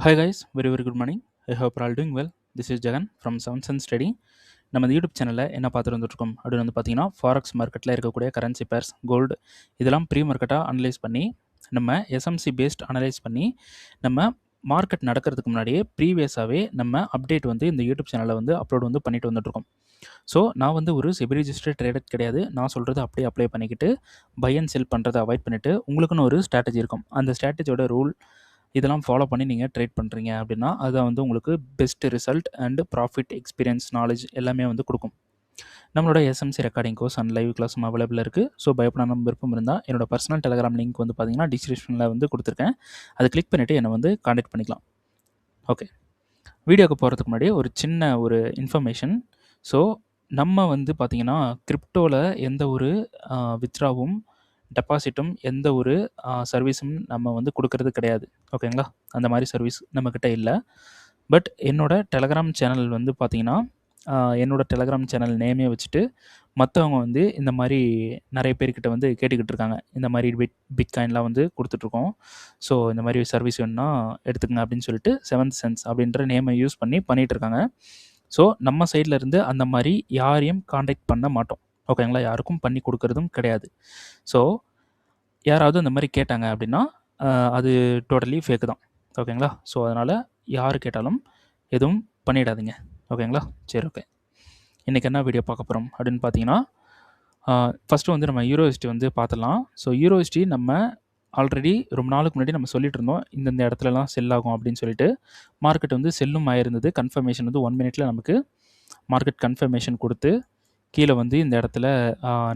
Hi guys, very good morning. I hope you're all doing well. This is Jagan from Sound Sense Trading. நம்ம இந்த YouTube சேனலில் என்ன பார்த்துட்டு வந்துட்டுருக்கோம் அப்படின்னு வந்து பார்த்தீங்கன்னா ஃபாரெக்ஸ் மார்க்கெட்டில் இருக்கக்கூடிய கரன்சி பேர்ஸ் கோல்டு இதெல்லாம் ப்ரீ மார்க்கெட்டாக அனலைஸ் பண்ணி நம்ம எஸ்எம்சி பேஸ்ட் அனலைஸ் பண்ணி நம்ம மார்க்கெட் நடக்கிறதுக்கு முன்னாடியே ப்ரீவியஸாகவே நம்ம அப்டேட் வந்து இந்த யூடியூப் சேனலில் வந்து அப்லோட் வந்து பண்ணிட்டு வந்துட்டுருக்கோம். ஸோ நான் வந்து ஒரு செபி ரிஜிஸ்டர்ட் ட்ரேடர் கிடையாது. நான் சொல்கிறது அப்படியே அப்ளை பண்ணிக்கிட்டு பை அண்ட் செல் பண்ணுறதை அவாய்ட் பண்ணிவிட்டு உங்களுக்குன்னு ஒரு ஸ்ட்ராட்டஜி இருக்கும். அந்த ஸ்ட்ராட்டஜியோட ரூல் இதெல்லாம் ஃபாலோ பண்ணி நீங்கள் ட்ரேட் பண்ணுறீங்க அப்படின்னா அதை வந்து உங்களுக்கு best result and profit experience knowledge எல்லாமே வந்து கொடுக்கும். நம்மளோட SMC recording course and live கிளாஸும் அவைலபிள் இருக்குது. ஸோ பயப்படாமல் விருப்பம் இருந்தால் என்னோட பர்சனல் டெலகிராம் லிங்க் வந்து பார்த்தீங்கன்னா டிஸ்கிரிப்ஷனில் வந்து கொடுத்துருக்கேன். அதை கிளிக் பண்ணிவிட்டு என்னை வந்து காண்டாக்ட் பண்ணிக்கலாம். ஓகே, வீடியோக்கு போகிறதுக்கு முன்னாடி ஒரு சின்ன ஒரு இன்ஃபர்மேஷன். ஸோ நம்ம வந்து பார்த்திங்கன்னா கிரிப்டோவில் எந்த ஒரு வித்ட்ராவும் டெபாசிட்டும் எந்த ஒரு சர்வீஸும் நம்ம வந்து கொடுக்கறது கிடையாது. ஓகேங்களா, அந்த மாதிரி சர்வீஸ் நம்மக்கிட்ட இல்லை. பட் என்னோட டெலகிராம் சேனல் வந்து பார்த்திங்கன்னா என்னோட டெலகிராம் சேனல் நேமே வச்சுட்டு மற்றவங்க வந்து இந்த மாதிரி நிறைய பேர்கிட்ட வந்து கேட்டுக்கிட்டு இருக்காங்க. இந்த மாதிரி பிட்காயின்லாம் வந்து கொடுத்துட்ருக்கோம். ஸோ இந்த மாதிரி சர்வீஸ் வேணுன்னா எடுத்துக்கங்க அப்படின்னு சொல்லிட்டு 7th சென்ஸ் அப்படின்ற நேமை யூஸ் பண்ணி பண்ணிகிட்ருக்காங்க. ஸோ நம்ம சைடில் இருந்து அந்த மாதிரி யாரையும் காண்டாக்ட் பண்ண மாட்டோம். ஓகேங்களா, யாருக்கும் பண்ணி கொடுக்கறதும் கிடையாது. ஸோ யாராவது இந்த மாதிரி கேட்டாங்க அப்படின்னா அது டோட்டலி ஃபேக்கு தான். ஓகேங்களா, ஸோ அதனால் யார் கேட்டாலும் எதுவும் பண்ணிடாதீங்க. ஓகேங்களா, சரி ஓகே. இன்றைக்கி என்ன வீடியோ பார்க்க போகிறோம் அப்படின்னு பார்த்தீங்கன்னா ஃபஸ்ட்டு வந்து நம்ம யூரோஎஸ்டி வந்து பார்த்துடலாம். ஸோ யூரோஎஸ்டி நம்ம ஆல்ரெடி ரொம்ப நாளுக்கு முன்னாடி நம்ம சொல்லிட்டு இருந்தோம் இந்தந்த இடத்துலலாம் செல் ஆகும் அப்படின்னு சொல்லிட்டு. மார்க்கெட் வந்து செல்லும் ஆயிருந்தது. கன்ஃபர்மேஷன் வந்து 1 மினிட்ல நமக்கு மார்க்கெட் கன்ஃபர்மேஷன் கொடுத்து கீழே வந்து இந்த இடத்துல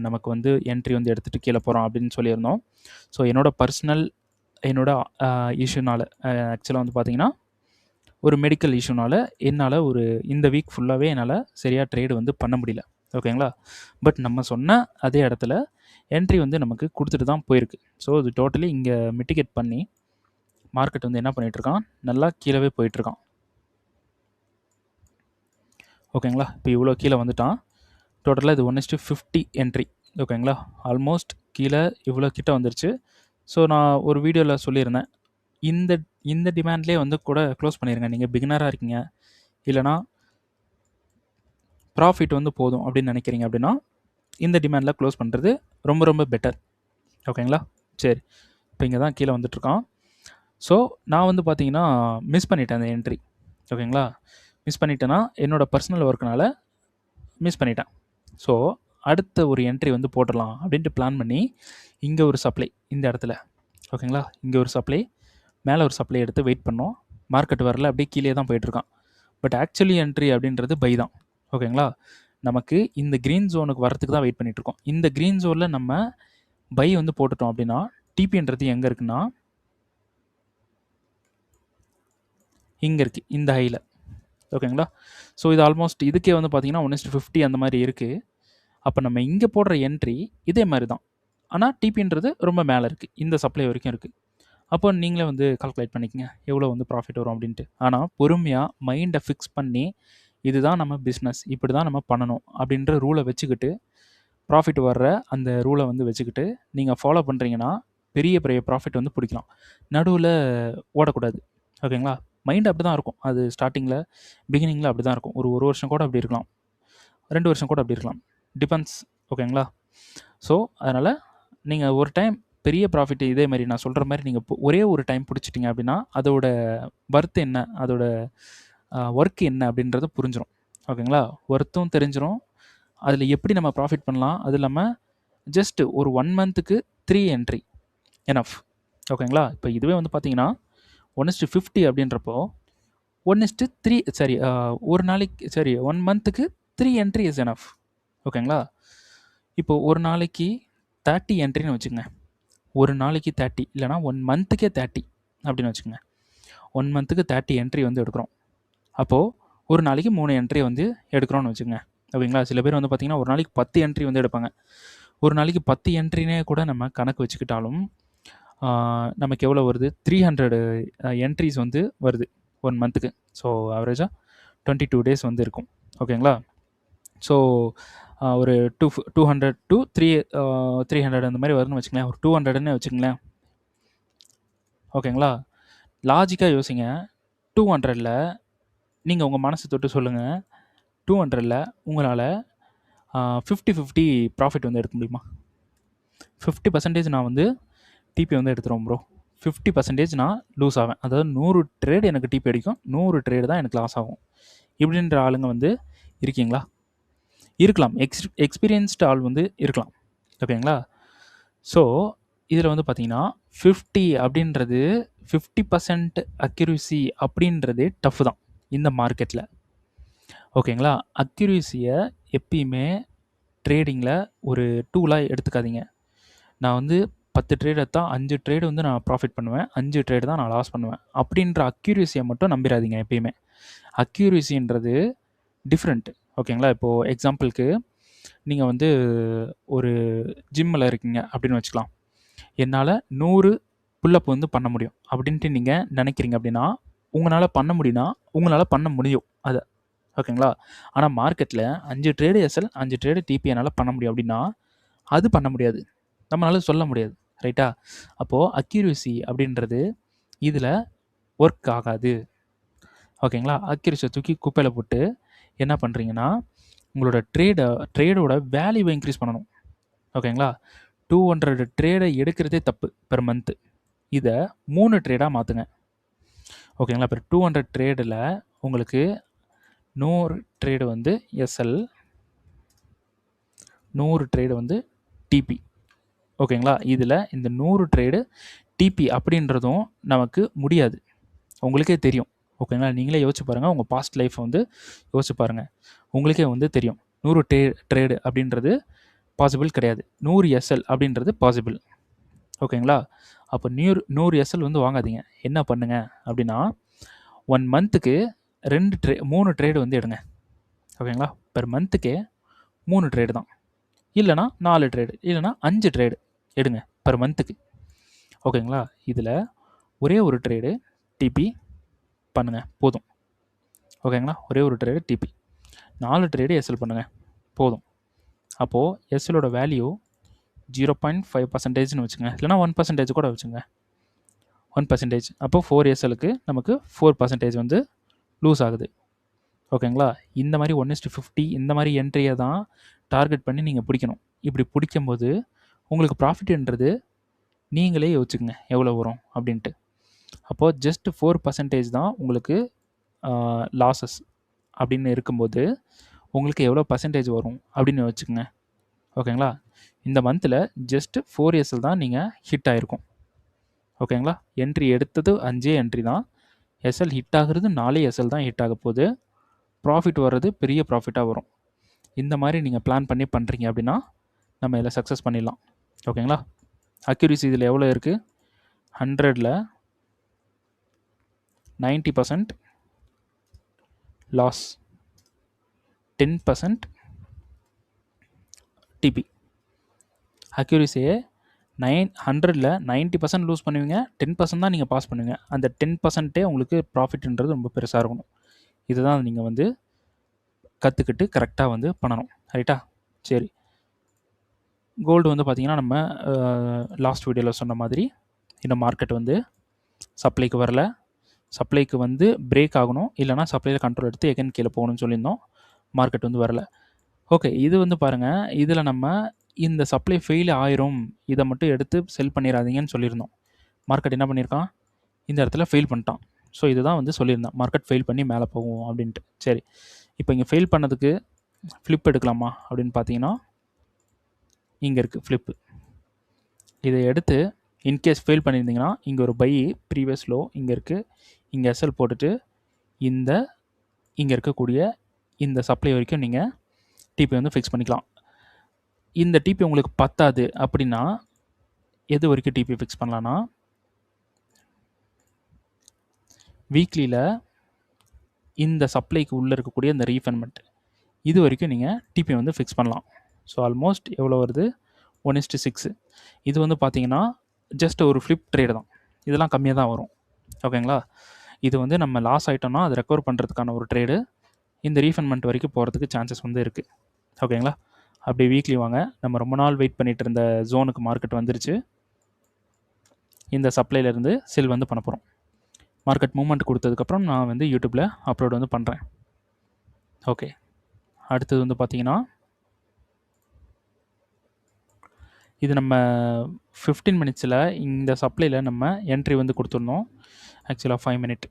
நமக்கு வந்து என்ட்ரி வந்து எடுத்துகிட்டு கீழே போகிறோம் அப்படின்னு சொல்லியிருந்தோம். ஸோ என்னோட இஷ்யூனால் ஆக்சுவலாக வந்து பார்த்திங்கன்னா ஒரு மெடிக்கல் இஷ்யூனால் என்னால் இந்த வீக் ஃபுல்லாகவே என்னால் சரியாக ட்ரேடு வந்து பண்ண முடியல. ஓகேங்களா, பட் நம்ம சொன்ன அதே இடத்துல என்ட்ரி வந்து நமக்கு கொடுத்துட்டு தான் போயிருக்கு. ஸோ இது டோட்டலி இங்கே மிட்டிகேட் பண்ணி மார்க்கெட் வந்து என்ன பண்ணிகிட்ருக்கான், நல்லா கீழே போயிட்டுருக்கான். ஓகேங்களா, இப்போ இவ்வளோ கீழே வந்துட்டான். டோட்டலாக இது 1:50 என்ட்ரி. ஓகேங்களா, ஆல்மோஸ்ட் கீழே இவ்வளோ கிட்ட வந்துருச்சு. ஸோ நான் ஒரு வீடியோவில் சொல்லியிருந்தேன், இந்த டிமாண்ட்லேயே வந்து கூட க்ளோஸ் பண்ணிடுங்க. நீங்கள் பிகினராக இருக்கீங்க, இல்லைனா ப்ராஃபிட் வந்து போதும் அப்படின்னு நினைக்கிறீங்க அப்படின்னா இந்த டிமாண்டில் க்ளோஸ் பண்ணுறது ரொம்ப பெட்டர். ஓகேங்களா, சரி இப்போ இங்கே தான் கீழே வந்துட்டுருக்கான். ஸோ நான் வந்து பார்த்தீங்கன்னா மிஸ் பண்ணிட்டேன் அந்த என்ட்ரி. ஓகேங்களா, மிஸ் பண்ணிட்டேன்னா என்னோடய பர்சனல் ஒர்க்குனால மிஸ் பண்ணிட்டேன். ஸோ அடுத்த ஒரு என்ட்ரி வந்து போட்டுடலாம் அப்படின்ட்டு பிளான் பண்ணி இங்கே ஒரு சப்ளை இந்த இடத்துல. ஓகேங்களா, இங்கே ஒரு சப்ளை, மேலே ஒரு சப்ளை எடுத்து வெயிட் பண்ணோம். மார்க்கெட் வரல, அப்படியே கீழே தான் போயிட்டுருக்கான். பட் ஆக்சுவலி என்ட்ரி அப்படின்றது பை தான். ஓகேங்களா, நமக்கு இந்த க்ரீன் ஜோனுக்கு வரத்துக்கு தான் வெயிட் பண்ணிகிட்ருக்கோம். இந்த க்ரீன் ஜோனில் நம்ம பை வந்து போட்டுட்டோம் அப்படின்னா டிபின்றது எங்கே இருக்குன்னா இங்கே இருக்குது, இந்த ஹையில். ஓகேங்களா, ஸோ இது ஆல்மோஸ்ட் இதுக்கே வந்து பார்த்திங்கன்னா 1:50 அந்த மாதிரி இருக்குது. அப்போ நம்ம இங்கே போடுற என்ட்ரி இதே மாதிரி தான், ஆனால் டிபின்றது ரொம்ப மேலே இருக்குது, இந்த சப்ளை வரைக்கும் இருக்குது. அப்போ நீங்களே வந்து கால்குலேட் பண்ணிக்கங்க எவ்வளோ வந்து ப்ராஃபிட் வரும் அப்படின்ட்டு. ஆனால் பொறுமையாக மைண்டை ஃபிக்ஸ் பண்ணி இதுதான் நம்ம பிஸ்னஸ், இப்படி தான் நம்ம பண்ணணும் அப்படின்ற ரூலை வச்சுக்கிட்டு ப்ராஃபிட் வர்ற அந்த ரூலை வந்து வச்சுக்கிட்டு நீங்கள் ஃபாலோ பண்ணுறீங்கன்னா பெரிய ப்ராஃபிட் வந்து பிடிக்கலாம். நடுவில் ஓடக்கூடாது. ஓகேங்களா, மைண்ட் அப்படி தான் இருக்கும். அது ஸ்டார்டிங்கில் பிகினிங்கில் அப்படி தான் இருக்கும். ஒரு வருஷம் கூட அப்படி இருக்கலாம், 2 வருஷம் கூட அப்படி இருக்கலாம், டிபெண்ட்ஸ். ஓகேங்களா, ஸோ அதனால் நீங்கள் ஒரு டைம் பெரிய ப்ராஃபிட் இதே மாதிரி நான் சொல்கிற மாதிரி நீங்கள் ஒரே ஒரு டைம் பிடிச்சிட்டிங்க அப்படின்னா அதோட ஒர்த் என்ன, அதோட ஒர்க் என்ன அப்படின்றது புரிஞ்சிடும். ஓகேங்களா, ஒர்த்தும் தெரிஞ்சிடும், அதில் எப்படி நம்ம ப்ராஃபிட் பண்ணலாம். அது இல்லாமல் ஜஸ்ட் ஒரு 1 மந்த்துக்கு 3 என்ட்ரி எனஃப். ஓகேங்களா, இப்போ இதுவே வந்து பார்த்தீங்கன்னா 1:50 அப்படின்றப்போ 1:3 சரி ஒரு நாளைக்கு சரி 1 மந்த்துக்கு 3 என்ட்ரி இஸ் எனஃப். ஓகேங்களா, இப்போது ஒரு நாளைக்கு 30 என்ட்ரின்னு வச்சுக்கோங்க. ஒரு நாளைக்கு 30 இல்லைனா 1 மந்த்துக்கே 30 அப்படின்னு வச்சுக்கோங்க. 1 மந்த்துக்கு 30 என்ட்ரி வந்து எடுக்கிறோம். அப்போது ஒரு நாளைக்கு 3 என்ட்ரி வந்து எடுக்கிறோன்னு வச்சுக்கோங்க. ஓகேங்களா, சில பேர் வந்து பார்த்திங்கன்னா ஒரு நாளைக்கு 10 என்ட்ரி வந்து எடுப்பாங்க. ஒரு நாளைக்கு 10 என்ட்ரினே கூட நம்ம கணக்கு வச்சுக்கிட்டாலும் நமக்கு எவ்வளோ வருது, 300 என்ட்ரிஸ் வந்து வருது 1 மந்த்துக்கு. ஸோ ஆவரேஜாக 22 டேஸ் வந்து இருக்கும். ஓகேங்களா, ஸோ ஒரு 200 to 300 அந்த மாதிரி வருதுன்னு வச்சுங்களேன். ஒரு 200ன்னு வச்சுங்களேன். ஓகேங்களா, லாஜிக்காக யோசிங்க. 200ல் நீங்கள் உங்கள் மனசு தொட்டு சொல்லுங்கள், 200ல் உங்களால் 50-50 ப்ராஃபிட் வந்து எடுக்க முடியுமா? 50% நான் வந்து டிபி வந்து எடுத்துருவோம் ப்ரோ. 50% நான் லூஸ் ஆவேன். அதாவது 100 ட்ரேடு எனக்கு டிபி அடிக்கும், 100 ட்ரேடு தான் எனக்கு லாஸ் ஆகும். இப்படின்ற ஆளுங்க வந்து இருக்கீங்களா? இருக்கலாம். எக்ஸ்பீரியன்ஸ்டு ஆள் வந்து இருக்கலாம். ஓகேங்களா? ஸோ இதில் வந்து பார்த்தீங்கன்னா 50 அப்படின்றது 50% அக்யூரசி அப்படின்றது டஃப் தான் இந்த மார்க்கெட்டில். ஓகேங்களா? அக்யூரசியை எப்பயுமே ட்ரேடிங்கில் ஒரு டூலாக எடுத்துக்காதீங்க. நான் வந்து 10 ட்ரேட் எடுத்தால் 5 ட்ரேடு வந்து நான் ப்ராஃபிட் பண்ணுவேன், 5 ட்ரேடு தான் நான் லாஸ் பண்ணுவேன் அப்படின்ற அக்யூரசியை மட்டும் நம்பிடாதீங்க எப்பயுமே. அக்யூரசின்றது டிஃப்ரெண்ட். ஓகேங்களா? இப்போது எக்ஸாம்பிளுக்கு நீங்கள் வந்து ஒரு ஜிம்மில் இருக்கீங்க அப்படின்னு வச்சுக்கலாம். என்னால் 100 புல்லப் வந்து பண்ண முடியும் அப்படின்ட்டு நீங்கள் நினைக்கிறீங்க அப்படின்னா, உங்களால் பண்ண முடியும்னா உங்களால் பண்ண முடியும் அதை. ஓகேங்களா? ஆனால் மார்க்கெட்டில் 5 ட்ரேடு எஸ்எல் 5 ட்ரேடு டிபி என்னால் பண்ண முடியும் அப்படின்னா அது பண்ண முடியாது, நம்மளால் சொல்ல முடியாது. ரைட்டா? அப்போது அக்யூரசி அப்படின்றது இதில் ஒர்க் ஆகாது. ஓகேங்களா? அக்யூரசியை தூக்கி குப்பையில் போட்டு என்ன பண்ணுறீங்கன்னா, உங்களோட ட்ரேடோட வேல்யூவை இன்க்ரீஸ் பண்ணணும். ஓகேங்களா? 200 ட்ரேடை எடுக்கிறதே தப்பு பெர் மந்த்து. இதை 3 ட்ரேடாக மாற்றுங்க. ஓகேங்களா? இப்போ 200 ட்ரேடில் உங்களுக்கு 100 ட்ரேடு வந்து எஸ்எல், 100 ட்ரேடு வந்து டிபி. ஓகேங்களா? இதில் இந்த 100 ட்ரேடு டிபி அப்படின்றதும் நமக்கு முடியாது, உங்களுக்கே தெரியும். ஓகேங்களா? நீங்களே யோசிச்சு பாருங்கள், உங்கள் பாஸ்ட் லைஃப்பை வந்து யோசிச்சு பாருங்கள், உங்களுக்கே வந்து தெரியும். 100 ட்ரேடு அப்படின்றது பாசிபிள் கிடையாது. 100 எஸ்எல் அப்படின்றது பாசிபிள். ஓகேங்களா? அப்போ 100 எஸ்எல் வந்து வாங்காதீங்க. என்ன பண்ணுங்க அப்படின்னா, 1 மந்த்துக்கு 3 ட்ரேடு வந்து எடுங்க. ஓகேங்களா? பெர் மந்த்துக்கே 3 ட்ரேடு தான், இல்லைனா 4 ட்ரேடு, இல்லைனா 5 ட்ரேடு எடுங்க பெர் மந்த்துக்கு. ஓகேங்களா? இதில் ஒரே ஒரு ட்ரேடு டிபி பண்ணுங்கள் போதும். ஓகேங்களா? ஒரே ஒரு ட்ரேடு டிபி, 4 ட்ரேடு எஸ்எல் பண்ணுங்கள் போதும். அப்போது எஸ்எலோட வேல்யூ 0.5%ன்னு வச்சுங்க, இல்லைனா 1% கூட வச்சுங்க. 1%. அப்போது 4 எஸ்எலுக்கு நமக்கு 4% வந்து லூஸ் ஆகுது. ஓகேங்களா? இந்த மாதிரி 1:50 இந்த மாதிரி என்ட்ரியை தான் டார்கெட் பண்ணி நீங்கள் பிடிக்கணும். இப்படி பிடிக்கும்போது உங்களுக்கு ப்ராஃபிட்ன்றது நீங்களே யோசிச்சுங்க எவ்வளோ வரும் அப்படின்ட்டு. அப்போது ஜஸ்ட் 4% தான் உங்களுக்கு லாஸஸ் அப்படின்னு இருக்கும்போது உங்களுக்கு எவ்வளோ பர்சன்டேஜ் வரும் அப்படின்னு வச்சுக்கோங்க. ஓகேங்களா? இந்த மந்தில் ஜஸ்ட்டு 4 எஸ்எல் தான் நீங்கள் ஹிட் ஆகிருக்கும். ஓகேங்களா? என்ட்ரி எடுத்தது 5 என்ட்ரி தான், எஸ்எல் ஹிட் ஆகுறது 4 எஸ்எல் தான் ஹிட் ஆக போகுது. ப்ராஃபிட் வர்றது பெரிய ப்ராஃபிட்டாக வரும். இந்த மாதிரி நீங்கள் பிளான் பண்ணி பண்ணுறீங்க அப்படின்னா நம்ம இதில் சக்ஸஸ் பண்ணிடலாம். ஓகேங்களா? அக்யூரசி இதில் எவ்வளோ இருக்குது? 100ல் 90% லாஸ், 10% டிபி. அக்யூரசியே 100ல் 90% லூஸ் பண்ணுவீங்க, 10% தான் நீங்கள் பாஸ் பண்ணுவீங்க. அந்த 10%ஏ உங்களுக்கு ப்ராஃபிட்ன்றது ரொம்ப பெருசாக இருக்கணும். இதுதான் நீங்கள் வந்து கற்றுக்கிட்டு கரெக்டாக வந்து பண்ணணும். ரைட்டா? சரி, கோல்டு வந்து பார்த்திங்கன்னா நம்ம லாஸ்ட் வீடியோவில் சொன்ன மாதிரி இந்த மார்க்கெட் வந்து சப்ளைக்கு வரல, சப்ளைக்கு வந்து பிரேக் ஆகணும், இல்லைனா சப்ளையில் கண்ட்ரோல் எடுத்து எகன் கீழே போகணும்னு சொல்லியிருந்தோம். மார்க்கெட் வந்து வரல. ஓகே, இது வந்து பாருங்கள், இதில் நம்ம இந்த சப்ளை ஃபெயில் ஆயிரும், இதை மட்டும் எடுத்து செல் பண்ணிடாதீங்கன்னு சொல்லியிருந்தோம். மார்க்கெட் என்ன பண்ணியிருக்கான்? இந்த இடத்துல ஃபெயில் பண்ணிட்டான். ஸோ இதுதான் வந்து சொல்லியிருந்தேன், மார்க்கெட் ஃபெயில் பண்ணி மேலே போகும் அப்படின்ட்டு. சரி, இப்போ இங்கே ஃபெயில் பண்ணதுக்கு ஃப்ளிப் எடுக்கலாமா அப்படின்னு பார்த்தீங்கன்னா இங்கே இருக்குது ஃப்ளிப்பு. இதை எடுத்து இன்கேஸ் ஃபெயில் பண்ணியிருந்தீங்கன்னா இங்கே ஒரு பை ப்ரீவியஸ் லோ இங்கே இருக்குது, இங்கே எஸ்எல் போட்டுட்டு இங்கே இருக்கக்கூடிய இந்த சப்ளை வரைக்கும் நீங்கள் டிபி வந்து ஃபிக்ஸ் பண்ணிக்கலாம். இந்த டிபி உங்களுக்கு பத்தாது அப்படின்னா எது வரைக்கும் டிபி ஃபிக்ஸ் பண்ணலான்னா, வீக்லியில் இந்த சப்ளைக்கு உள்ளே இருக்கக்கூடிய இந்த ரீஃபைன்மெண்ட் இது வரைக்கும் நீங்கள் டிபி வந்து ஃபிக்ஸ் பண்ணலாம். ஸோ ஆல்மோஸ்ட் எவ்வளோ வருது? 1:6. இது வந்து பார்த்தீங்கன்னா ஜஸ்ட் ஒரு ஃப்ளிப் ட்ரேடு தான், இதெல்லாம் கம்மியாக தான் வரும். ஓகேங்களா? இது வந்து நம்ம லாஸ் ஆகிட்டோம்னா அது ரெக்கவர் பண்ணுறதுக்கான ஒரு ட்ரேடு. இந்த ரீஃபைன்மெண்ட் வரைக்கும் போகிறதுக்கு சான்சஸ் வந்து இருக்குது. ஓகேங்களா? அப்படி வீக்லி வாங்க. நம்ம ரொம்ப நாள் வெயிட் பண்ணிகிட்டு இருந்த ஜோனுக்கு மார்க்கெட் வந்துருச்சு. இந்த சப்ளைலேருந்து செல் வந்து பண்ண போகிறோம். மார்க்கெட் மூவ்மெண்ட் கொடுத்ததுக்கப்புறம் நான் வந்து யூடியூப்பில் அப்லோட் வந்து பண்ணுறேன். ஓகே, அடுத்தது வந்து பார்த்தீங்கன்னா இது நம்ம 15 மினிட்ஸில் இந்த சப்ளையில் நம்ம என்ட்ரி வந்து கொடுத்துருந்தோம். ஆக்சுவலாக 5 மினிட்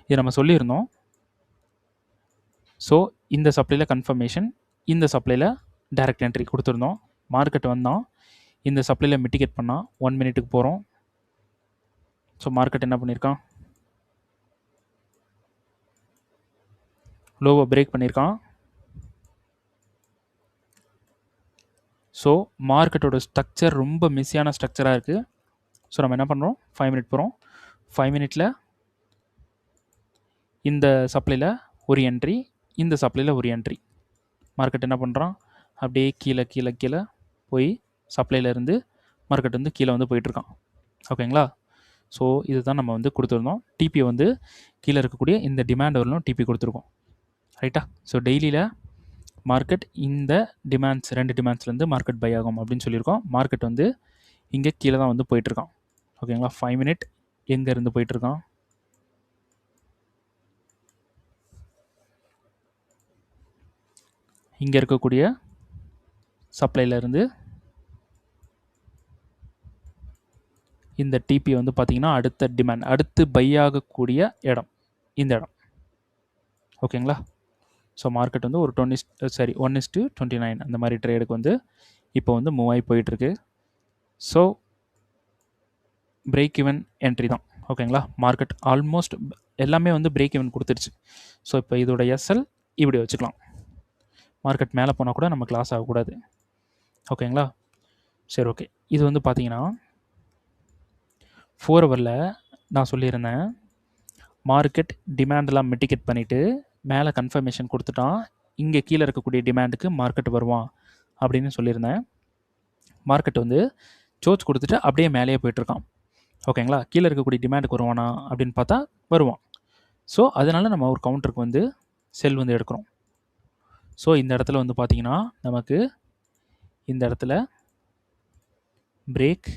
இது நம்ம சொல்லியிருந்தோம். ஸோ இந்த சப்ளையில் கன்ஃபர்மேஷன், இந்த சப்ளையில் டைரக்ட் என்ட்ரி கொடுத்துருந்தோம். மார்க்கெட் வந்தால் இந்த சப்ளையில் மிட்டிகேட் பண்ணால் 1 மினிட்டுக்கு போகிறோம். ஸோ மார்க்கெட் என்ன பண்ணியிருக்கான், லோவை பிரேக் பண்ணியிருக்கான். ஸோ மார்க்கெட்டோட ஸ்ட்ரக்சர் ரொம்ப மிஸ்ஸியான ஸ்ட்ரக்சராக இருக்குது. ஸோ நம்ம என்ன பண்ணுறோம், 5 மினிட் போகிறோம். 5 மினிட்டில் இந்த சப்ளையில் ஒரு என்ட்ரி, இந்த சப்ளையில் ஒரு என்ட்ரி. மார்க்கெட் என்ன பண்ணுறான், அப்படியே கீழே கீழே கீழே போய் சப்ளையிலேருந்து மார்க்கெட் வந்து கீழே வந்து போயிட்டுருக்கான். ஓகேங்களா? ஸோ இதுதான் நம்ம வந்து கொடுத்துருந்தோம். டிபி வந்து கீழே இருக்கக்கூடிய இந்த டிமாண்ட் வரலும் டிபி கொடுத்துருக்கோம். ரைட்டா? ஸோ டெய்லியில் மார்க்கெட் இந்த டிமாண்ட்ஸ் 2 டிமாண்ட்ஸ்லேருந்து மார்க்கெட் பை ஆகும் அப்படின்னு சொல்லியிருக்கோம். மார்க்கெட் வந்து இங்கே கீழே தான் வந்து போயிட்டுருக்கான். ஓகேங்களா? 5 மினிட் எங்கேருந்து போயிட்டுருக்கான், இங்கே இருக்கக்கூடிய சப்ளையிலேருந்து இந்த டிபி வந்து பார்த்திங்கன்னா அடுத்த டிமாண்ட், அடுத்து பை ஆகக்கூடிய இடம் இந்த இடம். ஓகேங்களா? ஸோ மார்க்கெட் வந்து ஒரு 1:29 அந்த மாதிரி ட்ரேடுக்கு வந்து இப்போ வந்து மூவ் ஆகி போயிட்டுருக்கு. ஸோ பிரேக் ஈவன் என்ட்ரி தான். ஓகேங்களா? மார்க்கெட் ஆல்மோஸ்ட் எல்லாமே வந்து பிரேக் ஈவன் கொடுத்துருச்சு. ஸோ இப்போ இதோட எஸ்எல் இப்படி வச்சுக்கலாம். மார்க்கெட் மேலே போனால் கூட நமக்கு லாஸ் ஆகக்கூடாது. ஓகேங்களா? சரி, ஓகே. இது வந்து பார்த்தீங்கன்னா 4 ஹவரில் நான் சொல்லியிருந்தேன், மார்க்கெட் டிமாண்டெலாம் மிட்டிகேட் பண்ணிவிட்டு மேலே கன்ஃபர்மேஷன் கொடுத்துட்டான், இங்கே கீழே இருக்கக்கூடிய டிமாண்டுக்கு மார்க்கெட் வருவான் அப்படின்னு சொல்லியிருந்தேன். மார்க்கெட் வந்து சோர்ஸ் கொடுத்துட்டு அப்படியே மேலேயே போயிட்டுருக்கான். ஓகேங்களா? கீழே இருக்கக்கூடிய டிமாண்டுக்கு வருவானா அப்படின்னு பார்த்தா வருவான். ஸோ அதனால் நம்ம ஒரு கவுண்டருக்கு வந்து செல் வந்து எடுக்கிறோம். ஸோ இந்த இடத்துல வந்து பார்த்திங்கன்னா நமக்கு இந்த இடத்துல பிரேக்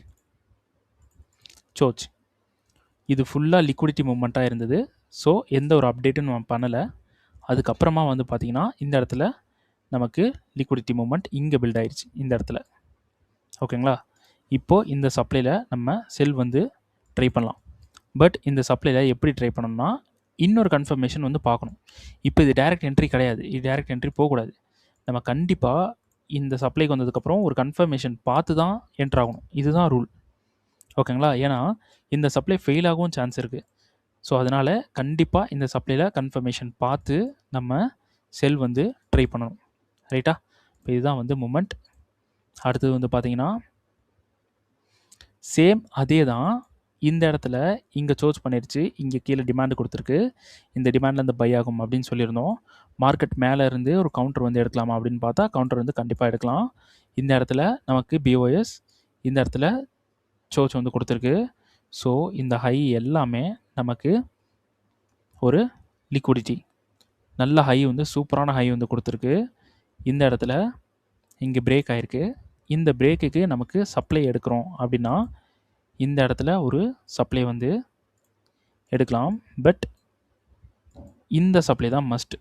சோர்ச் இது ஃபுல்லாக லிக்விடிட்டி மூவ்மெண்ட்டாக இருந்தது. ஸோ எந்த ஒரு அப்டேட்டும் நம்ம பண்ணலை. அதுக்கப்புறமா வந்து பார்த்திங்கன்னா இந்த இடத்துல நமக்கு லிக்விடிட்டி மூவ்மெண்ட் இங்கே பில்ட் ஆயிடுச்சு இந்த இடத்துல. ஓகேங்களா? இப்போது இந்த சப்ளையில் நம்ம செல் வந்து ட்ரை பண்ணலாம். பட் இந்த சப்ளையில் எப்படி ட்ரை பண்ணணும்னா இன்னொரு கன்ஃபர்மேஷன் வந்து பார்க்கணும். இப்போ இது டைரக்ட் என்ட்ரி கிடையாது, இது டைரக்ட் என்ட்ரி போகக்கூடாது. நம்ம கண்டிப்பாக இந்த சப்ளைக்கு வந்ததுக்கப்புறம் ஒரு கன்ஃபர்மேஷன் பார்த்து தான் என்ட்ரு ஆகணும். இதுதான் ரூல். ஓகேங்களா? ஏன்னா இந்த சப்ளை ஃபெயில் ஆகவும் சான்ஸ் இருக்குது. ஸோ அதனால் கண்டிப்பாக இந்த சப்ளையில் கன்ஃபர்மேஷன் பார்த்து நம்ம செல் வந்து ட்ரை பண்ணணும். ரைட்டா? இப்போ இதுதான் வந்து மூமெண்ட். அடுத்தது வந்து பார்த்திங்கன்னா சேம் அதே தான். இந்த இடத்துல இங்கே சோர்ஸ் பண்ணிடுச்சு, இங்கே கீழே டிமாண்டு கொடுத்துருக்கு, இந்த டிமாண்ட்லேருந்து பை ஆகும் அப்படின்னு சொல்லியிருந்தோம். மார்க்கெட் மேலே இருந்து ஒரு கவுண்டர் வந்து எடுக்கலாமா அப்படின்னு பார்த்தா கவுண்டர் வந்து கண்டிப்பாக எடுக்கலாம். இந்த இடத்துல நமக்கு பிஓஎஸ், இந்த இடத்துல சோர்ஸ் வந்து கொடுத்துருக்கு. ஸோ இந்த ஹை எல்லாமே நமக்கு ஒரு லிக்விடிட்டி, நல்ல ஹை வந்து சூப்பரான ஹை வந்து கொடுத்துருக்கு. இந்த இடத்துல இங்கே பிரேக் ஆகிருக்கு. இந்த பிரேக்குக்கு நமக்கு சப்ளை எடுக்கிறோம் அப்படின்னா இந்த இடத்துல ஒரு சப்ளை வந்து எடுக்கலாம். பட் இந்த சப்ளை தான் மஸ்ட்.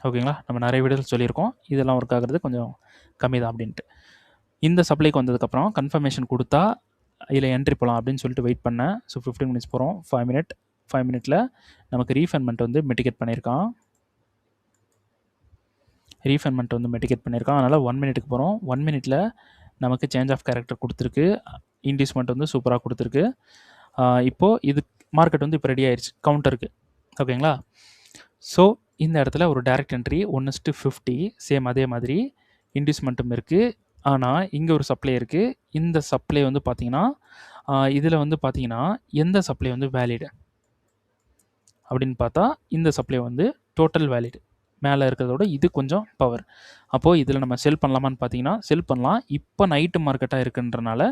ஓகேங்களா? நம்ம நிறைய வீடியோவில் சொல்லியிருக்கோம், இதெல்லாம் ஒர்க் ஆகிறது கொஞ்சம் கம்மி தான் அப்படின்ட்டு. இந்த சப்ளைக்கு வந்ததுக்கப்புறம் கன்ஃபர்மேஷன் கொடுத்தா இதில் என்ட்ரி போகலாம் அப்படின்னு சொல்லிட்டு வெயிட் பண்ணேன். ஸோ 15 மினிட்ஸ் போகிறோம். 5 மினிட்டில் நமக்கு ரீஃபண்ட்மெண்ட் வந்து மிட்டிகேட் பண்ணியிருக்கான். அதனால் 1 மினிட்டுக்கு போகிறோம். 1 மினிட்டில் நமக்கு சேஞ்ச் ஆஃப் கேரக்டர் கொடுத்துருக்கு, இன்டியூஸ்மெண்ட் வந்து சூப்பராக கொடுத்துருக்கு. இப்போது இது மார்க்கெட் வந்து இப்போ ரெடி ஆயிடுச்சு கவுண்டருக்கு. ஓகேங்களா? ஸோ இந்த இடத்துல ஒரு டைரக்ட் என்ட்ரி 1:50 சேம் அதே மாதிரி இன்டியூஸ்மெண்ட்டும் இருக்குது. ஆனால் இங்கே ஒரு சப்ளை இருக்குது. இந்த சப்ளை வந்து பார்த்திங்கன்னா இதில் வந்து பார்த்திங்கன்னா எந்த சப்ளை வந்து வேலிடு அப்படின்னு பார்த்தா இந்த சப்ளை வந்து டோட்டல் வேலிடு, மேலே இருக்கிறதோட இது கொஞ்சம் பவர். அப்போது இதில் நம்ம செல் பண்ணலாமான்னு பார்த்தீங்கன்னா செல் பண்ணலாம். இப்போ நைட்டு மார்க்கெட்டாக இருக்குன்றனால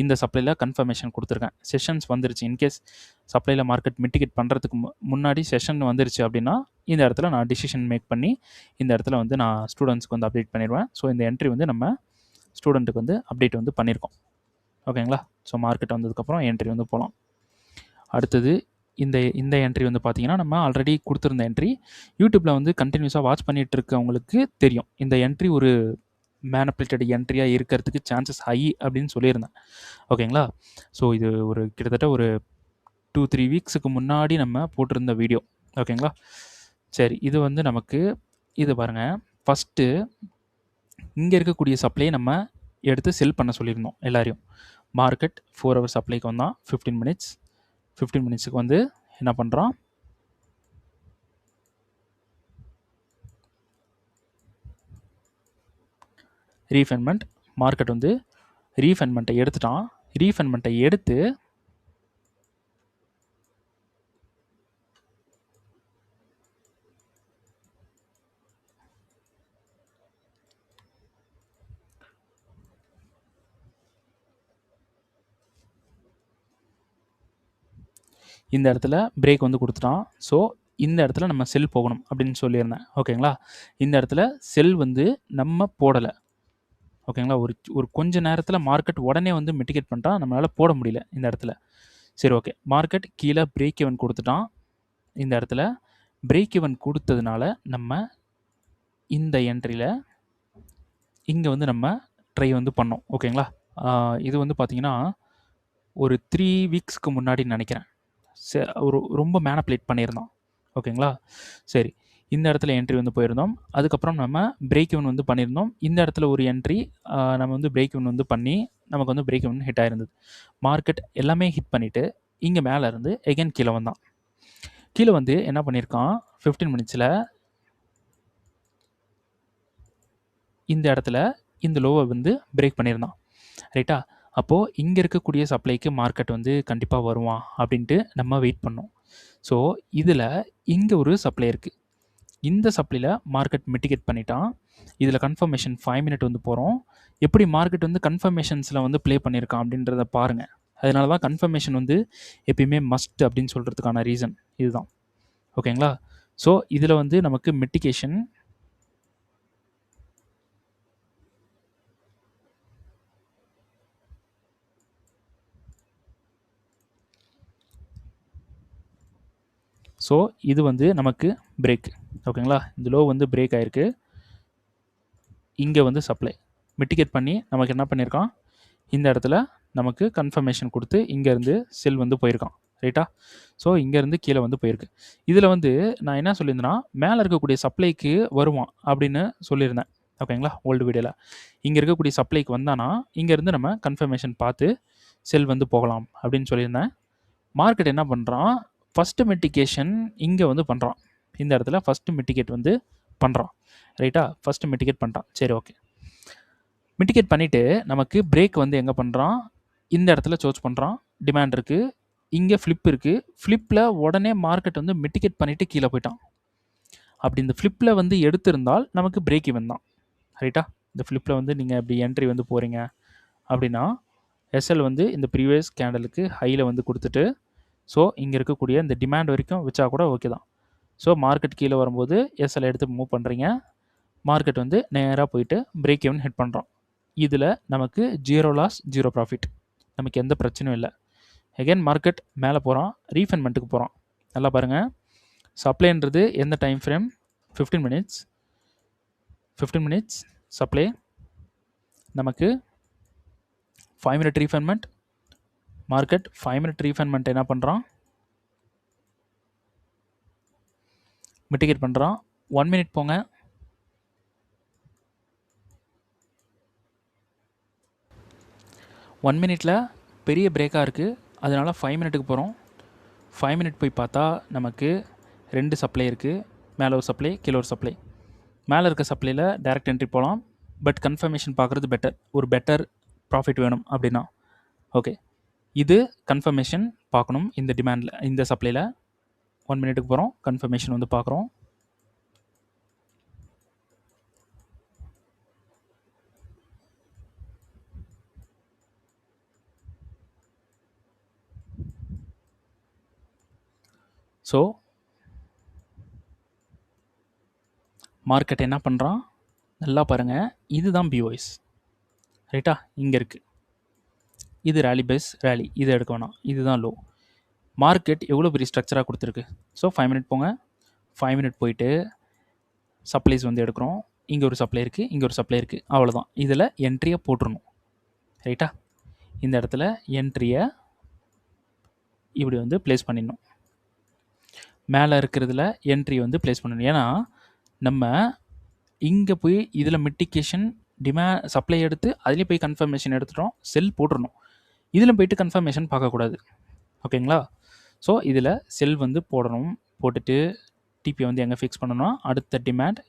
இந்த சப்ளையில் கன்ஃபர்மேஷன் கொடுத்துருக்கேன். செஷன்ஸ் வந்துருச்சு. இன்கேஸ் சப்ளையில் மார்க்கெட் மிட்டிகேட் பண்ணுறதுக்கு முன்னாடி செஷன் வந்துருச்சு அப்படின்னா இந்த இடத்துல நான் டிசிஷன் மேக் பண்ணி இந்த இடத்துல வந்து நான் ஸ்டூடெண்ட்ஸ்க்கு வந்து அப்டேட் பண்ணிடுவேன். ஸோ இந்த என்ட்ரி வந்து நம்ம ஸ்டூடெண்ட்டுக்கு வந்து அப்டேட் வந்து பண்ணியிருக்கோம். ஓகேங்களா? ஸோ மார்க்கெட் வந்ததுக்கப்புறம் என்ட்ரி வந்து போகலாம். அடுத்தது இந்த என்ட்ரி வந்து பார்த்தீங்கன்னா, நம்ம ஆல்ரெடி குடுத்திருந்த என்ட்ரி. யூடியூப்ல வந்து கன்டினியூஸா வாட்ச் பண்ணிட்டு இருக்கவங்களுக்கு தெரியும். இந்த என்ட்ரி ஒரு மேனிபுலேட்டட் என்ட்ரியா இருக்கிறதுக்கு சான்சஸ் ஹை அப்படின்னு சொல்லியிருந்தேன். ஓகேங்களா? ஸோ இது ஒரு கிட்டத்தட்ட ஒரு 2, 3 வீக்ஸுக்கு முன்னாடி நம்ம போட்டிருந்த வீடியோ. ஓகேங்களா? சரி. இது வந்து நமக்கு இது பாருங்க. ஃபர்ஸ்ட்டு இங்க இருக்கக்கூடிய சப்ளைய நம்ம எடுத்து செல் பண்ண சொல்லியிருந்தோம் எல்லாரையும். மார்க்கெட் 4 ஹவர் சப்ளைக்கு வந்தான். 15 மினிட்ஸ். 15 மினிட்ஸ்க்கு வந்து என்ன பண்றான்? ரீஃபைன்மென்ட். மார்க்கெட் வந்து ரீஃபைன்மென்ட்டை எடுத்துட்டான். ரீஃபைன்மென்ட்டை எடுத்து இந்த இடத்துல பிரேக் வந்து குடுத்துட்டான். ஸோ, இந்த இடத்துல நம்ம செல் போகணும் அப்படின்னு சொல்லியிருந்தேன். ஓகேங்களா? இந்த இடத்துல செல் வந்து நம்ம போடல. ஓகேங்களா? ஒரு கொஞ்ச நேரத்துல மார்க்கெட் உடனே வந்து மிட்டிகேட் பண்ணிட்டான். நம்மளால போட முடியல இந்த இடத்துல. சரி ஓகே. மார்க்கெட் கீழ பிரேக் ஈவன் குடுத்துட்டான். இந்த இடத்துல பிரேக் ஈவன் குடுத்ததுனால நம்ம இந்த என்ட்ரில இங்க வந்து நம்ம ட்ரை வந்து பண்ணோம். ஓகேங்களா? இது வந்து பார்த்தீங்கன்னா, ஒரு 3 வீக்ஸ்க்கு முன்னாடின்னு நெனைக்கிறேன். ஒரு ரொம்ப மேனிபுலேட் பண்ணியிருந்தான். ஓகேங்களா? சரி. இந்த இடத்துல என்ட்ரி வந்து போயிருந்தோம். அதுக்கப்புறம் நம்ம பிரேக் ஈவன் வந்து பண்ணியிருந்தோம். இந்த இடத்துல ஒரு என்ட்ரி நம்ம வந்து பிரேக் ஈவன் வந்து பண்ணி, நமக்கு வந்து பிரேக் ஈவன் ஹிட் ஆயிருந்தது. மார்க்கெட் எல்லாமே ஹிட் பண்ணிட்டு, இங்க மேல இருந்து எகைன் கீழ வந்தான். கீழ வந்து என்ன பண்ணியிருக்கான், 15 மினிட்ஸ்ல இந்த இடத்துல இந்த லோவ வந்து பிரேக் பண்ணியிருந்தான். ரைட்டா? அப்போ இங்க இருக்கக்கூடிய சப்ளைக்கு மார்க்கெட் வந்து கண்டிப்பா வருவான் அப்படின்ட்டு நம்ம வெயிட் பண்ணோம். ஸோ, இதுல இங்க ஒரு சப்ளை இருக்கு. இந்த சப்ளைல மார்க்கெட் மிட்டிகேட் பண்ணிட்டான். இதுல கன்ஃபர்மேஷன் 5 மினிட் வந்து போறோம். எப்படி மார்க்கெட் வந்து கன்ஃபர்மேஷன்ஸ்ல வந்து ப்ளே பண்ணியிருக்கான் அப்படின்றத பாருங்க. அதனால தான் கன்ஃபர்மேஷன் வந்து எப்பயுமே மஸ்ட் அப்படின்னு சொல்றதுக்கான ரீசன் இதுதான். ஓகேங்களா? ஸோ, இதுல வந்து நமக்கு மிட்டிகேஷன் ஸோ, இது வந்து நமக்கு பிரேக். ஓகேங்களா? இந்த லோ வந்து பிரேக் ஆயிருக்கு. இங்க வந்து சப்ளை. மிட்டிகேட் பண்ணி நமக்கு என்ன பண்ணியிருக்கான், இந்த இடத்துல நமக்கு கன்ஃபர்மேஷன் குடுத்து, இங்கேருந்து செல் வந்து போயிருக்கான். ரைட்டா? ஸோ, இங்கேருந்து கீழ வந்து போயிருக்கு. இதுல வந்து நான் என்ன சொல்லியிருந்தேன்னா, மேல இருக்கக்கூடிய சப்ளைக்கு வருவான் அப்படின்னு சொல்லியிருந்தேன். ஓகேங்களா? ஓல்டு வீடியோல. இங்க இருக்கக்கூடிய சப்ளைக்கு வந்தானா, இங்கேருந்து நம்ம கன்ஃபர்மேஷன் பார்த்து செல் வந்து போகலாம் அப்படின்னு சொல்லியிருந்தேன். மார்க்கெட் என்ன பண்றான், ஃபர்ஸ்ட் மிட்டிகேஷன் இங்க வந்து பண்றான். இந்த இடத்துல ஃபர்ஸ்ட் மிட்டிகேட் வந்து பண்றான். ரைட்டா? ஃபர்ஸ்ட் மிட்டிகேட் பண்ணிட்டான். சரி ஓகே. மிட்டிகேட் பண்ணிட்டு நமக்கு பிரேக் வந்து எங்க பண்றான், இந்த இடத்துல சோர்ஸ் பண்றான். டிமாண்ட் இருக்கு. இங்க ஃபிளிப் இருக்கு. ஃபிளிப்ல உடனே மார்க்கெட் வந்து மிட்டிகேட் பண்ணிட்டு கீழ போயிட்டான். அப்படி இந்த ஃபிளிப்ல வந்து எடுத்திருந்தால் நமக்கு பிரேக் ஈவன் தான். ரைட்டா? இந்த ஃபிளிப்ல வந்து நீங்க இப்படி என்ட்ரி வந்து போறீங்க அப்படின்னா, எஸ்எல் வந்து இந்த ப்ரீவியஸ் கேண்டலுக்கு ஹைல வந்து குடுத்துட்டு, ஸோ இங்க இருக்கக்கூடிய இந்த டிமாண்ட் வரைக்கும் வச்சா கூட ஓகே தான். ஸோ மார்க்கெட் கீழ வரும்போது எஸ்எல் எடுத்து மூவ் பண்றீங்க. மார்க்கெட் வந்து நேரா போயிட்டு பிரேக் ஈவன் ஹிட் பண்றோம். இதுல நமக்கு 0 லாஸ், 0 ப்ராஃபிட். நமக்கு எந்த பிரச்சனையும் இல்ல. அகைன் மார்க்கெட் மேல போறான். ரீஃபைன்மென்ட்க்கு போறான். நல்லா பாருங்க. சப்ளைன்றது எந்த time frame? 15 minutes. 15 minutes supply. நமக்கு 5 மினிட் ரீஃபைன்மென்ட். மார்க்கெட் 5 மினிட் ரீஃபைன்மென்ட் என்ன பண்றான்? மிட்டிகேட் பண்றான். 1 மினிட் போங்க. 1 மினிட்ல பெரிய பிரேக்கா இருக்கு. அதனால 5 மினிட்டுக்கு போறோம். 5 மினிட் போய் பார்த்தா நமக்கு 2 சப்ளை இருக்கு. மேல ஒரு சப்ளை, கீழ ஒரு சப்ளை. மேல இருக்க சப்ளைல டைரக்ட் என்ட்ரி போலாம். பட் கன்ஃபர்மேஷன் பார்க்குறது பெட்டர். ஒரு பெட்டர் ப்ராஃபிட் வேணும் அப்படின்னா. ஓகே. இது கன்ஃபர்மேஷன் பார்க்கணும் இந்த டிமாண்ட்ல, இந்த சப்ளைல. 1 மினிட்டுக்கு போறோம். கன்ஃபர்மேஷன் வந்து பார்க்குறோம். ஸோ மார்க்கெட் என்ன பண்றான்? நல்லா பாருங்க. இதுதான் பிஓஎஸ். ரைட்டா? இங்க இருக்கு. இது ராலி பேஸ் ராலி. இத எடுக்க வேணாம். இதுதான் லோ. மார்க்கெட் எவ்வளோ பெரிய ஸ்ட்ரக்சராக கொடுத்துருக்கு. ஸோ 5 மினிட் போங்க. 5 மினிட் போயிட்டு சப்ளைஸ் வந்து எடுக்கிறோம். இங்கே ஒரு சப்ளை இருக்குது, இங்கே ஒரு சப்ளை இருக்குது, அவ்வளோதான். இதில் என்ட்ரியை போட்டுருணும். ரைட்டா? இந்த இடத்துல என்ட்ரியை இப்படி வந்து ப்ளேஸ் பண்ணிடணும். மேலே இருக்கிறதுல என்ட்ரி வந்து ப்ளேஸ் பண்ணணும். ஏன்னா நம்ம இங்கே போய் இதில் மிட்டிகேஷன் சப்ளை எடுத்து அதுலேயும் போய் கன்ஃபர்மேஷன் எடுத்துட்டோம், செல் போட்டுடணும். இதில் போயிட்டு கன்ஃபர்மேஷன் பார்க்கக்கூடாது. ஓகேங்களா? ஸோ இதில் செல் வந்து போடணும். போட்டுட்டு டிபியை வந்து எங்கே ஃபிக்ஸ் பண்ணணும்னா அடுத்த டிமாண்ட்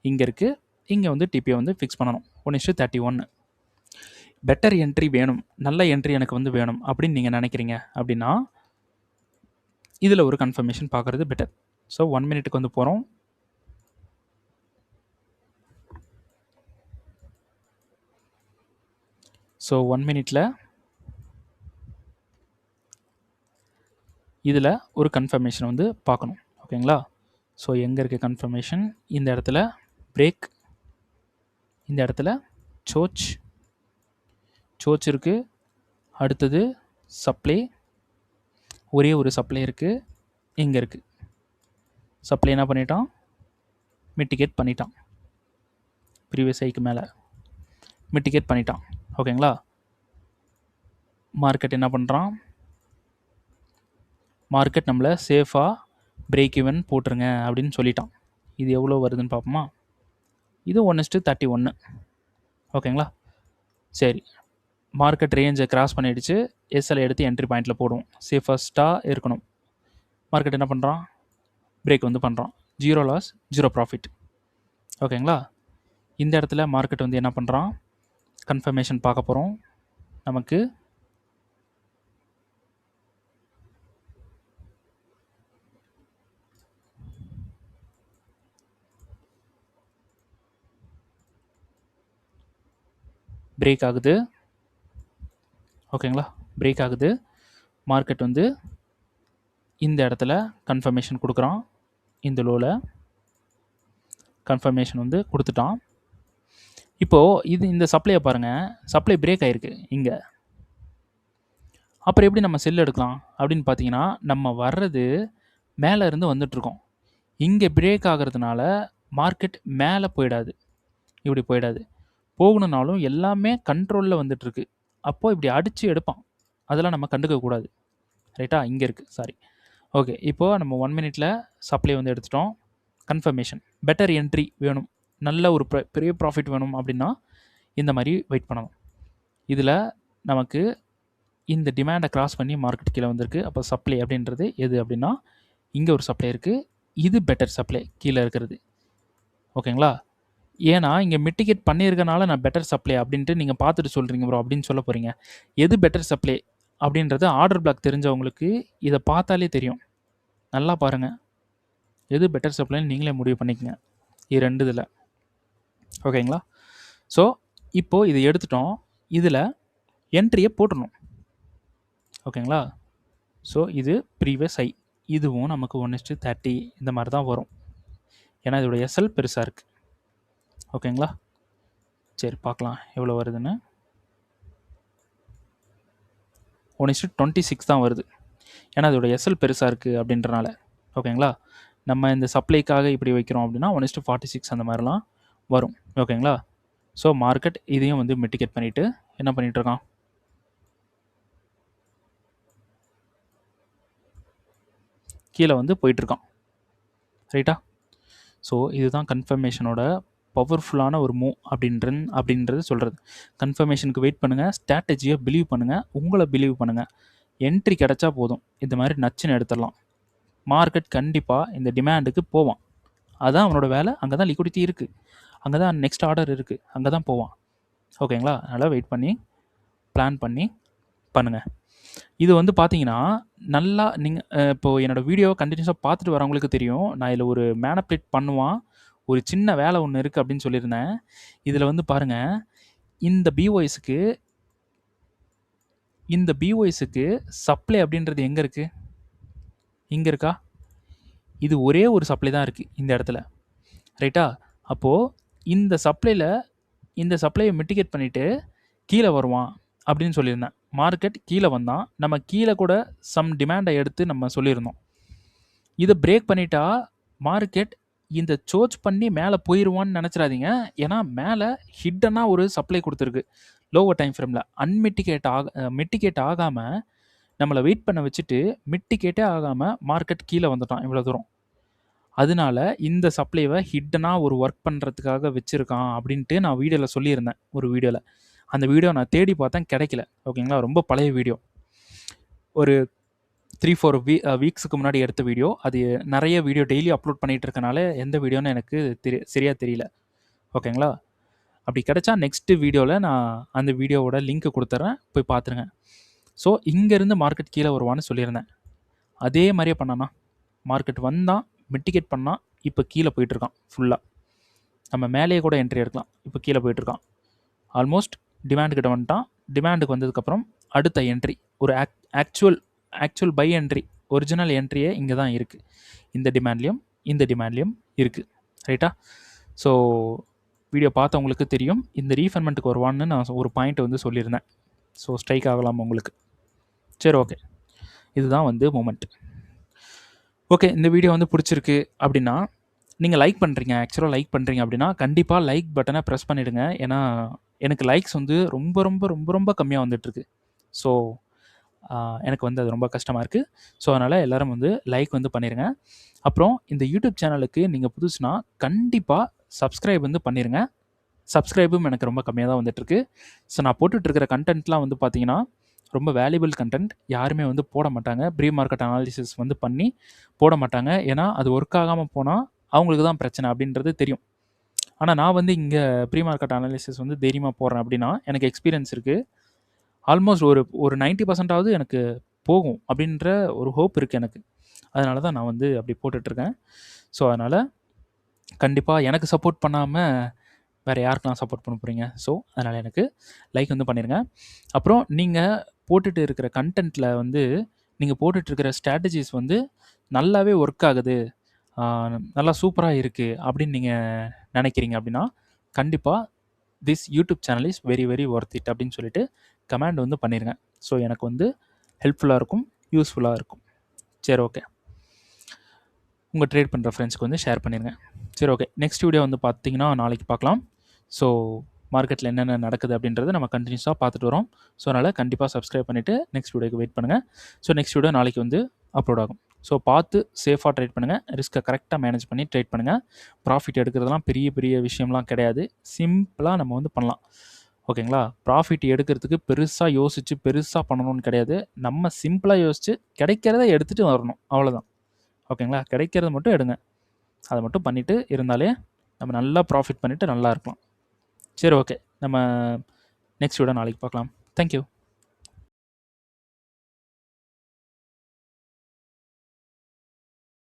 இங்கே இருக்குது, இங்கே வந்து டிபியை வந்து ஃபிக்ஸ் பண்ணணும். 1:31. பெட்டர் என்ட்ரி வேணும், நல்ல என்ட்ரி எனக்கு வந்து வேணும் அப்படின்னு நீங்கள் நினைக்கிறீங்க அப்படின்னா இதில் ஒரு கன்ஃபர்மேஷன் பார்க்குறது பெட்டர். ஸோ 1 மினிட்டுக்கு வந்து போகிறோம். ஸோ 1 மினிட்டில் இதில் ஒரு கன்ஃபர்மேஷன் வந்து பார்க்கணும். ஓகேங்களா? ஸோ எங்கே இருக்குது கன்ஃபர்மேஷன்? இந்த இடத்துல பிரேக், இந்த இடத்துல சோச் இருக்குது. அடுத்தது சப்ளை, ஒரே ஒரு சப்ளை இருக்குது, இங்கே இருக்குது. சப்ளை என்ன பண்ணிட்டான்? மிட்டிகேட் பண்ணிட்டான். ப்ரீவியஸ் ஹைக்கு மேலே மிட்டிகேட் பண்ணிட்டான். ஓகேங்களா? மார்க்கெட் என்ன பண்ணுறான்? மார்க்கெட் நம்மளை சேஃபாக பிரேக் ஈவன் போட்டுருங்க அப்படின்னு சொல்லிட்டான். இது எவ்வளோ வருதுன்னு பார்ப்போமா? இது 1:31. ஓகேங்களா? சரி, மார்க்கெட் ரேஞ்சை கிராஸ் பண்ணிடுச்சு. எஸ்எல் எடுத்து என்ட்ரி பாயிண்டில் போடுவோம். சேஃபஸ்ட்டாக இருக்கணும். மார்க்கெட் என்ன பண்ணுறான்? பிரேக் வந்து பண்ணுறான். 0 லாஸ் 0 ப்ராஃபிட். ஓகேங்களா? இந்த இடத்துல மார்க்கெட் வந்து என்ன பண்ணுறான்? கன்ஃபர்மேஷன் பார்க்க போகிறோம். நமக்கு பிரேக் ஆகுது. ஓகேங்களா? பிரேக் ஆகுது. மார்க்கெட் வந்து இந்த இடத்துல கன்ஃபர்மேஷன் கொடுக்குறான். இந்த லோவில் கன்ஃபர்மேஷன் வந்து கொடுத்துட்டான். இப்போது இந்த சப்ளையை பாருங்கள், சப்ளை பிரேக் ஆகிருக்கு இங்கே. அப்புறம் எப்படி நம்ம செல் எடுக்கலாம் அப்படின்னு பார்த்தீங்கன்னா, நம்ம வர்றது மேலே இருந்து வந்துட்டுருக்கோம். இங்கே பிரேக் ஆகிறதுனால மார்க்கெட் மேலே போயிடாது, இப்படி போயிடாது. போகணுன்னாலும் எல்லாமே கண்ட்ரோலில் வந்துட்டுருக்கு. அப்போது இப்படி அடித்து எடுப்பான். அதெல்லாம் நம்ம கண்டுக்கக்கூடாது. ரைட்டா? இங்கே இருக்குது, சாரி. ஓகே, இப்போது நம்ம 1 மினிட்டில் சப்ளை வந்து எடுத்துட்டோம். கன்ஃபர்மேஷன், பெட்டர் என்ட்ரி வேணும், நல்ல ஒரு பெரிய ப்ராஃபிட் வேணும் அப்படின்னா இந்த மாதிரி வெயிட் பண்ணணும். இதில் நமக்கு இந்த டிமாண்டை கிராஸ் பண்ணி மார்க்கெட் கீழே வந்திருக்கு. அப்போ சப்ளை அப்படின்றது எது அப்படின்னா இங்கே ஒரு சப்ளை இருக்குது, இது பெட்டர் சப்ளை கீழே இருக்கிறது. ஓகேங்களா? ஏன்னா இங்கே மிட்டிகேட் பண்ணியிருக்கனால நான் பெட்டர் சப்ளை அப்படின்ட்டு நீங்கள் பார்த்துட்டு சொல்கிறீங்க ப்ரோ அப்படின்னு சொல்ல போகிறீங்க. எது பெட்டர் சப்ளை அப்படின்றது ஆர்டர் பிளாக் தெரிஞ்சவங்களுக்கு இதை பார்த்தாலே தெரியும். நல்லா பாருங்கள், எது பெட்டர் சப்ளைன்னு நீங்களே முடிவு பண்ணிக்கங்க. இது 2 இதில். ஓகேங்களா? ஸோ இப்போது இதை எடுத்துட்டோம். இதில் என்ட்ரியை போட்டுடணும். ஓகேங்களா? ஸோ இது ப்ரீவியஸ் ஹை, இதுவும் நமக்கு 1:30 இந்த மாதிரி தான் வரும். ஏன்னா இதோட எஸ்எல் பெருசாக இருக்குது. ஓகேங்களா? சரி, பார்க்கலாம் எவ்வளோ வருதுன்னு. 1:26 தான் வருது. ஏன்னா இதோட எஸ்எல் பெருசாக இருக்குது அப்படின்றனால. ஓகேங்களா? நம்ம இந்த சப்ளைக்காக இப்படி வைக்கிறோம் அப்படின்னா 1:46 அந்த மாதிரிலாம் வரும். ஓகேங்களா? ஸோ மார்க்கெட் இதையும் வந்து மிட்டிகேட் பண்ணிவிட்டு என்ன பண்ணிகிட்ருக்கான்? கீழே வந்து போயிட்டுருக்கான். ரைட்டா? ஸோ இதுதான் கன்ஃபர்மேஷனோட பவர்ஃபுல்லான ஒரு மூவ் அப்படின்றது சொல்கிறது. கன்ஃபர்மேஷனுக்கு வெயிட் பண்ணுங்கள், ஸ்ட்ராட்டஜியை பிலீவ் பண்ணுங்கள், உங்களை பிலீவ் பண்ணுங்கள். என்ட்ரி கிடச்சா போதும், இந்த மாதிரி நச்சுன்னு எடுத்துடலாம். மார்க்கெட் கண்டிப்பாக இந்த டிமாண்டுக்கு போவான். அதுதான் அவனோட வேலை. அங்கே தான் லிக்விடிட்டி இருக்குது, அங்கே தான் நெக்ஸ்ட் ஆர்டர் இருக்குது, அங்கே தான் போவான். ஓகேங்களா? அதனால் வெயிட் பண்ணி பிளான் பண்ணி பண்ணுங்கள். இது வந்து பார்த்தீங்கன்னா நல்லா நீங்கள் இப்போது என்னோடய வீடியோவை கண்டினியூஸாக பார்த்துட்டு வரவங்களுக்கு தெரியும். நான் இதில் ஒரு மேனிபுலேட் பண்ணுவான், ஒரு சின்ன வேலை ஒன்று இருக்குது அப்படின்னு சொல்லியிருந்தேன். இதில் வந்து பாருங்கள், இந்த பிஓஎஸுக்கு சப்ளை அப்படின்றது எங்கே இருக்குது? இங்கே இருக்கா? இது ஒரே ஒரு சப்ளை தான் இருக்குது இந்த இடத்துல. ரைட்டா? அப்போது இந்த சப்ளையை மிட்டிகேட் பண்ணிவிட்டு கீழே வருவான் அப்படின்னு சொல்லியிருந்தேன். மார்க்கெட் கீழே வந்தான். நம்ம கீழே கூட சம் டிமாண்டை எடுத்து நம்ம சொல்லியிருந்தோம். இதை பிரேக் பண்ணிட்டா மார்க்கெட் இந்த சோர்ச் பண்ணி மேலே போயிடுவான்னு நினச்சிடாதீங்க. ஏன்னா மேலே ஹிட்டனாக ஒரு சப்ளை கொடுத்துருக்கு லோவர் டைம் ஃப்ரேமில். மிட்டிகேட் ஆகாமல் நம்மளை வெயிட் பண்ண வச்சுட்டு மிட்டிகேட்டே ஆகாமல் மார்க்கெட் கீழே வந்துட்டான் இவ்வளோ தூரம். அதனால இந்த சப்ளைவை ஹிட்டனாக ஒரு ஒர்க் பண்ணுறதுக்காக வச்சுருக்கான் அப்படின்ட்டு நான் வீடியோவில் சொல்லியிருந்தேன் ஒரு வீடியோவில். அந்த வீடியோ நான் தேடி பார்த்தேன், கிடைக்கல. ஓகேங்களா, ரொம்ப பழைய வீடியோ, ஒரு 3-4 வீக்ஸுக்கு முன்னாடி எடுத்த வீடியோ. அது நிறைய வீடியோ டெய்லி அப்லோட் பண்ணிகிட்டு இருக்கனால எந்த வீடியோன்னு எனக்கு சரியாக தெரியல. ஓகேங்களா, அப்படி கிடைச்சா நெக்ஸ்ட்டு வீடியோவில் நான் அந்த வீடியோவோட லிங்க்கு கொடுத்துட்றேன், போய் பார்த்துருங்க. ஸோ இங்கேருந்து மார்க்கெட் கீழே வருவான்னு சொல்லியிருந்தேன். அதே மாதிரியே பண்ணானா, மார்க்கெட் வந்தான், மிட்டிகேட் பண்ணால், இப்போ கீழே போயிட்டுருக்கான் ஃபுல்லாக. நம்ம மேலேயே கூட என்ட்ரி எடுக்கலாம். இப்போ கீழே போயிட்டுருக்கான். ஆல்மோஸ்ட் டிமாண்டுக்கிட்ட வந்துட்டான். டிமாண்டுக்கு வந்ததுக்கப்புறம் அடுத்த என்ட்ரி ஒரு ஆக்சுவல் பை என்ட்ரி, ஒரிஜினல் என்ட்ரியே இங்கே தான் இருக்குது. இந்த டிமாண்ட்லேயும் இருக்குது. ரைட்டா? ஸோ வீடியோ பார்த்தவங்களுக்கு தெரியும், இந்த ரீஃபர்மெண்ட்டுக்கு வருவான்னு நான் ஒரு பாயிண்ட் வந்து சொல்லியிருந்தேன். ஸோ ஸ்ட்ரைக் ஆகலாம் உங்களுக்கு. சரி, ஓகே, இதுதான் வந்து மூமெண்ட். ஓகே, இந்த வீடியோ வந்து பிடிச்சிருக்கு அப்படின்னா நீங்கள் லைக் பண்ணுறீங்க, ஆக்சுவலாக லைக் பண்ணுறீங்க அப்படின்னா கண்டிப்பாக லைக் பட்டனை ப்ரெஸ் பண்ணிவிடுங்க. ஏன்னா எனக்கு லைக்ஸ் வந்து ரொம்ப ரொம்ப ரொம்ப ரொம்ப கம்மியாக வந்துட்டுருக்கு. ஸோ எனக்கு வந்து அது ரொம்ப கஷ்டமாக இருக்குது. ஸோ அதனால் எல்லோரும் வந்து லைக் வந்து பண்ணிடுங்க. அப்புறம் இந்த யூடியூப் சேனலுக்கு நீங்கள் புதுசுனா கண்டிப்பாக சப்ஸ்கிரைப் வந்து பண்ணிடுங்க. சப்ஸ்கிரைபும் எனக்கு ரொம்ப கம்மியாக தான் வந்துட்டுருக்கு. ஸோ நான் போட்டுட்ருக்கிற கண்டென்ட்லாம் வந்து பார்த்திங்கன்னா ரொம்ப வேல்யூபிள் கண்டென்ட். யாருமே வந்து போட மாட்டாங்க, ப்ரீ மார்க்கெட் அனாலிசிஸ் வந்து பண்ணி போட மாட்டாங்க. ஏன்னா அது ஒர்க் ஆகாமல் போனால் அவங்களுக்கு தான் பிரச்சனை அப்படின்றது தெரியும். ஆனால் நான் வந்து இங்கே ப்ரீ மார்க்கெட் அனாலிசிஸ் வந்து தைரியமாக போடுறேன் அப்படின்னா எனக்கு எக்ஸ்பீரியன்ஸ் இருக்குது. ஆல்மோஸ்ட் ஒரு 90% எனக்கு போகும் அப்படின்ற ஒரு ஹோப் இருக்குது எனக்கு. அதனால தான் நான் வந்து அப்படி போட்டுட்ருக்கேன். ஸோ அதனால் கண்டிப்பாக எனக்கு சப்போர்ட் பண்ணாமல் வேறு யாருக்கெல்லாம் சப்போர்ட் பண்ண போகிறீங்க? ஸோ அதனால் எனக்கு லைக் வந்து பண்ணிடுங்க. அப்புறம் நீங்கள் போட்டுட்டு இருக்கிற கண்டென்ட்டில் வந்து நீங்கள் போட்டுட்ருக்கிற ஸ்ட்ராட்டஜிஸ் வந்து நல்லாவே ஒர்க் ஆகுது, நல்லா சூப்பராக இருக்குது அப்படின்னு நீங்கள் நினைக்கிறீங்க அப்படின்னா கண்டிப்பாக this YouTube channel is very very worth it அப்படின்னு சொல்லிட்டு கமெண்ட் வந்து பண்ணிடுங்க. ஸோ எனக்கு வந்து ஹெல்ப்ஃபுல்லாக இருக்கும், யூஸ்ஃபுல்லாக இருக்கும். சரி, ஓகே, உங்கள் ட்ரேட் பண்ணுற ஃப்ரெண்ட்ஸ்க்கு வந்து ஷேர் பண்ணிடுங்க. சரி, ஓகே, நெக்ஸ்ட் வீடியோ வந்து பார்த்திங்கன்னா நாளைக்கு பார்க்கலாம். ஸோ மார்க்கெட்டில் என்னென்ன நடக்குது அப்படின்றத நம்ம கண்டினியூஸாக பார்த்துட்டு வரோம். ஸோ அதனால் கண்டிப்பாக சப்ஸ்கிரைப் பண்ணிவிட்டு நெக்ஸ்ட் வீடியோக்கு வெயிட் பண்ணுங்கள். ஸோ நெக்ஸ்ட் வீடியோ நாளைக்கு வந்து அப்லோட் ஆகும். ஸோ பார்த்து சேஃபாக ட்ரேட் பண்ணுங்கள், ரிஸ்க்கை கரெக்டாக மேனேஜ் பண்ணி ட்ரேட் பண்ணுங்கள். ப்ராஃபிட் எடுக்கிறதுலாம் பெரிய பெரிய விஷயம்லாம் கிடையாது, சிம்பிளாக நம்ம வந்து பண்ணலாம். ஓகேங்களா, ப்ராஃபிட் எடுக்கிறதுக்கு பெருசாக யோசித்து பெருசாக பண்ணணும்னு கிடையாது. நம்ம சிம்பிளாக யோசித்து கிடைக்கிறத எடுத்துகிட்டு வரணும், அவ்வளோதான். ஓகேங்களா, கிடைக்கிறத மட்டும் எடுங்க, அதை மட்டும் பண்ணிவிட்டு இருந்தாலே நம்ம நல்லா ப்ராஃபிட் பண்ணிவிட்டு நல்லா இருக்கலாம். சரி, ஓகே, நம்ம நெக்ஸ்ட் வீடியோ நாளைக்கு பார்க்கலாம். தேங்க்யூ.